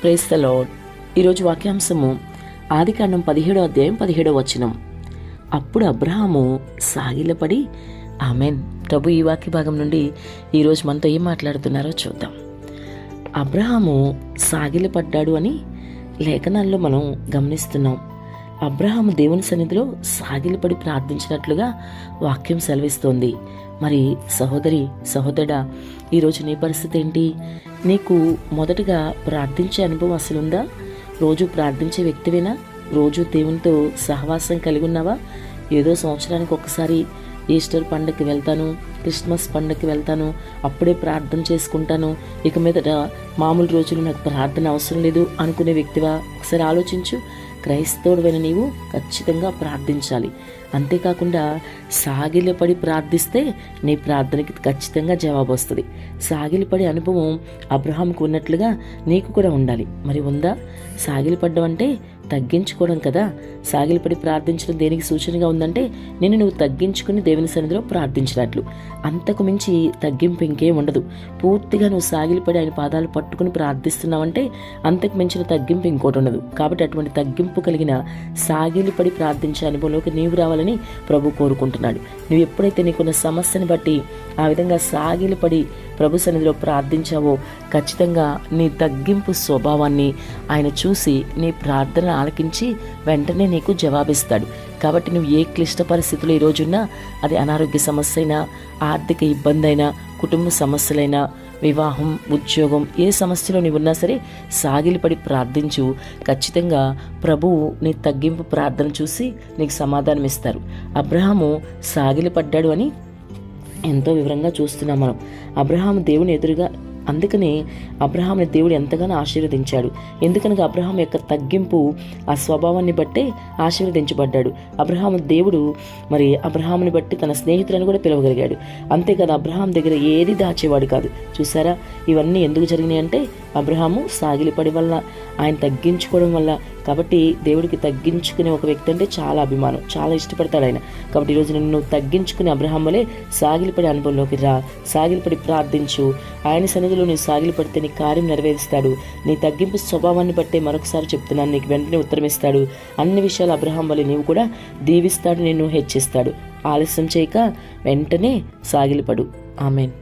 Praise the lord. ఈరోజు వాక్యాంశము ఆదికాండం 17వ అధ్యాయం 17వ వచనం. అప్పుడు అబ్రహాము సాగిలపడి ఆమెన్. ప్రభు ఈ వాక్య భాగం నుండి ఈరోజు మనతో ఏం మాట్లాడుతున్నారో చూద్దాం. అబ్రహాము సాగిలపడ్డాడు అని లేఖనాల్లో మనం గమనిస్తున్నాం. అబ్రహాము దేవుని సన్నిధిలో సాగిలపడి ప్రార్థించినట్లుగా వాక్యం సెలవిస్తోంది. మరి సహోదరి సహోదరుడా, ఈరోజు నీ పరిస్థితి ఏంటి? నీకు మొదటగా ప్రార్థించే అనుభవం అసలుందా? రోజు ప్రార్థించే వ్యక్తివేనా? రోజు దేవునితో సహవాసం కలిగి ఉన్నావా? ఏదో సంవత్సరానికి ఒకసారి ఈస్టర్ పండుగకి వెళ్తాను, క్రిస్మస్ పండుగకి వెళ్తాను, అప్పుడే ప్రార్థన చేసుకుంటాను, ఇక మీదట మామూలు రోజులు నాకు ప్రార్థన అవసరం లేదు అనుకునే వ్యక్తివా? ఒకసారి ఆలోచించు. క్రైస్తవుడైన నీవు ఖచ్చితంగా ప్రార్థించాలి. అంతేకాకుండా సాగిలపడి ప్రార్థిస్తే నీ ప్రార్థనకి ఖచ్చితంగా జవాబు వస్తుంది. సాగిలపడి అనుభవం అబ్రహాంకు ఉన్నట్లుగా నీకు కూడా ఉండాలి. మరి ఉందా? సాగిలపడ్డం అంటే తగ్గించుకోవడం కదా. సాగిలపడి ప్రార్థించడం దేనికి సూచనగా ఉందంటే నువ్వు తగ్గించుకుని దేవుని సన్నిధిలో ప్రార్థించినట్లు. అంతకు మించి తగ్గింపు ఇంకేం ఉండదు. పూర్తిగా నువ్వు సాగిలపడి ఆయన పాదాలు పట్టుకుని ప్రార్థిస్తున్నావంటే అంతకు మించిన తగ్గింపు ఇంకోటి ఉండదు. కాబట్టి అటువంటి తగ్గింపు కలిగిన సాగిలపడి ప్రార్థించే అనుభవంలోకి నీవు రావాలని ప్రభు కోరుకుంటున్నాడు. నువ్వు ఎప్పుడైతే నీకున్న సమస్యని బట్టి ఆ విధంగా సాగిలపడి ప్రభు సన్నిధిలో ప్రార్థించావో ఖచ్చితంగా నీ తగ్గింపు స్వభావాన్ని ఆయన చూసి నీ ప్రార్థన ఆలకించి వెంటనే నీకు జవాబిస్తాడు. కాబట్టి నువ్వు ఏ క్లిష్ట పరిస్థితులు ఈరోజున్నా, అది అనారోగ్య సమస్య అయినా, ఆర్థిక ఇబ్బంది అయినా, కుటుంబ సమస్యలైనా, వివాహం, ఉద్యోగం, ఏ సమస్యలో నీవున్నా సరే సాగిలపడి ప్రార్థించు. ఖచ్చితంగా ప్రభువు నీ తగ్గింపు ప్రార్థన చూసి నీకు సమాధానం ఇస్తారు. అబ్రహాము సాగిలపడ్డాడు అని ఎంతో వివరంగా చూస్తున్నాం మనం. అబ్రహాము దేవుని ఎదురుగా, అందుకని అబ్రహాంని దేవుడు ఎంతగానో ఆశీర్వదించాడు. ఎందుకనగా అబ్రహాం యొక్క తగ్గింపు ఆ స్వభావాన్ని బట్టే ఆశీర్వదించబడ్డాడు. అబ్రహాము దేవుడు మరి అబ్రహాంని బట్టి తన స్నేహితులను కూడా పిలవగలిగాడు. అంతేకాదు అబ్రహాం దగ్గర ఏది దాచేవాడు కాదు. చూసారా, ఇవన్నీ ఎందుకు జరిగినాయి అంటే అబ్రహాము సాగిలపడి వల్ల, ఆయన తగ్గించుకోవడం వల్ల. కాబట్టి దేవుడికి తగ్గించుకునే ఒక వ్యక్తి అంటే చాలా అభిమానం, చాలా ఇష్టపడతాడు ఆయన. కాబట్టి ఈరోజు నిన్ను తగ్గించుకునే అబ్రహాం వలే సాగిలపడి అనుభవంలోకి రా, సాగిలపడి ప్రార్థించు. ఆయన సన్నిధిలో నీవు సాగిలపడితే నీ కార్యం నెరవేరుస్తాడు. నీ తగ్గింపు స్వభావాన్ని బట్టే మరొకసారి చెప్తున్నాను, నీకు వెంటనే ఉత్తరం ఇస్తాడు. అన్ని విషయాలు అబ్రహాం వలె నీవు కూడా దీవిస్తాడు, నిన్ను హెచ్చిస్తాడు. ఆలస్యం చేయక వెంటనే సాగిలపడు. ఆమేన్.